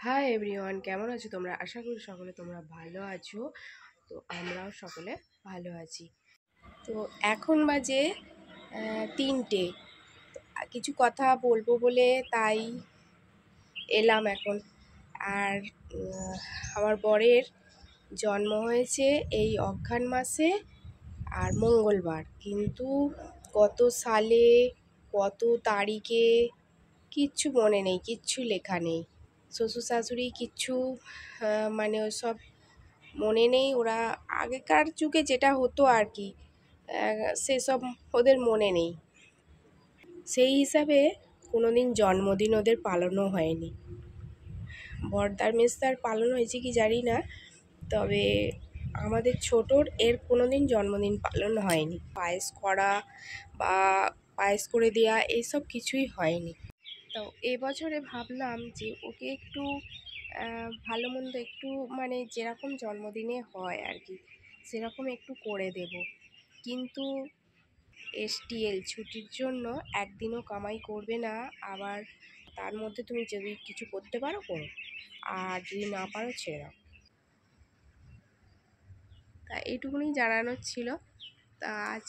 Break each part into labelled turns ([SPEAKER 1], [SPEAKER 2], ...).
[SPEAKER 1] Hi everyone, কেমন আছো তোমরা? আশা করি সকলে তোমরা ভালো আছো। তো আমরাও সকলে ভালো আছি। তো এখন বাজে 3টে। কিছু কথা বলবো বলে তাই এলাম এখন। আর আমার বরের জন্ম হয়েছে এই অঘ্রাণ মাসে আর মঙ্গলবার, কিন্তু কত সালে কত তারিখে কিচ্ছু মনে নেই, কিচ্ছু লেখা নেই। শ্বশুর শাশুড়ি কিচ্ছু মানে ওসব মনে নেই। ওরা আগেকার যুগে যেটা হতো আর কি, সেসব ওদের মনে নেই। সেই হিসাবে কোনো দিন জন্মদিন ওদের পালনও হয়নি। বড়দার মেজদার পালন হয়েছে কি জানি না, তবে আমাদের ছোটোর এর কোনো দিন জন্মদিন পালন হয়নি। পায়েস করা বা পায়েস করে দেওয়া এইসব কিছুই হয়নি। তো এবছরে ভাবলাম যে ওকে একটু ভালো মন্দ একটু মানে যেরকম জন্মদিনে হয় আর কি সেরকম একটু করে দেব। কিন্তু STL ছুটির জন্য একদিনও কামাই করবে না। আবার তার মধ্যে তুমি যদি কিছু করতে পারো করো, আর যদি না পারো ছেড়ে দাও। তা এইটুকুনি জানানোর ছিল। তা আজ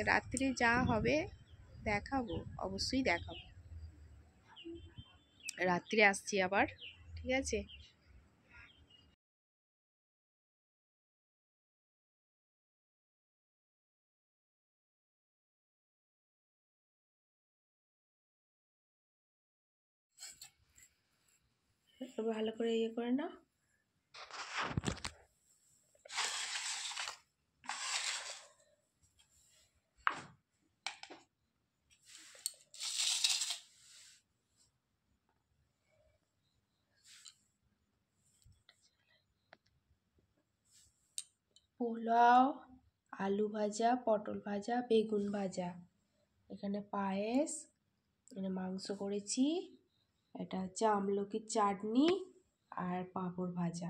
[SPEAKER 1] রাত্রি যা হবে দেখাবো, অবশ্যই দেখাবো। রাত্রে আসছি আবার, ঠিক আছে? ভালো করে ইয়ে করে নাও। পোলাও, আলু ভাজা, পটল ভাজা, বেগুন ভাজা, এখানে পায়েস, এখানে মাংস করেছি, এটা হচ্ছে আমলকির চাটনি আর পাঁপড় ভাজা।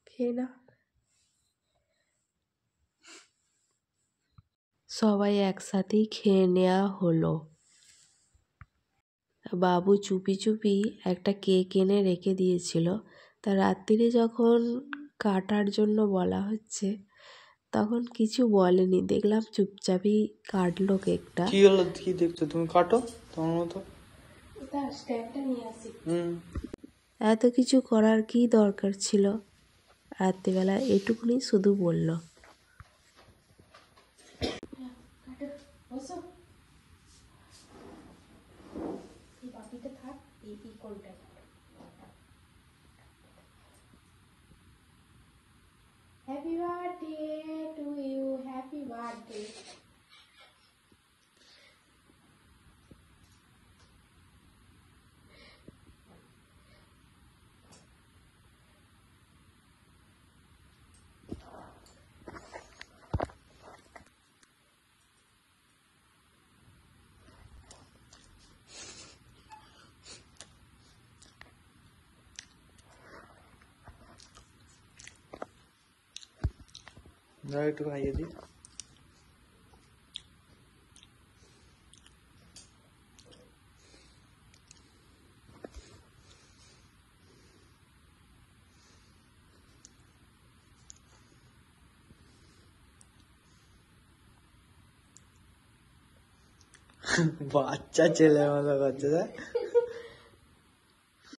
[SPEAKER 1] খেয়ে না। সবাই একসাথেই খেয়ে নেওয়া হলো। বাবু চুপি চুপি একটা কেক এনে রেখে দিয়েছিল। তা রাত্রিরে যখন কাটার জন্য বলা হচ্ছে তখন কিছু বলেনি, দেখলাম চুপচাপই কাটলো কেকটা।
[SPEAKER 2] কি হলো, কি দেখছো তুমি? কাটো তোমার মতো।
[SPEAKER 1] এত কিছু করার কি দরকার ছিল? রাত্রিবেলা এটুকুনি শুধু বলল। Happy birthday to you, happy birthday.
[SPEAKER 2] একটু খাইয়ে দিই। বাচ্চা ছেলের মতো করছে।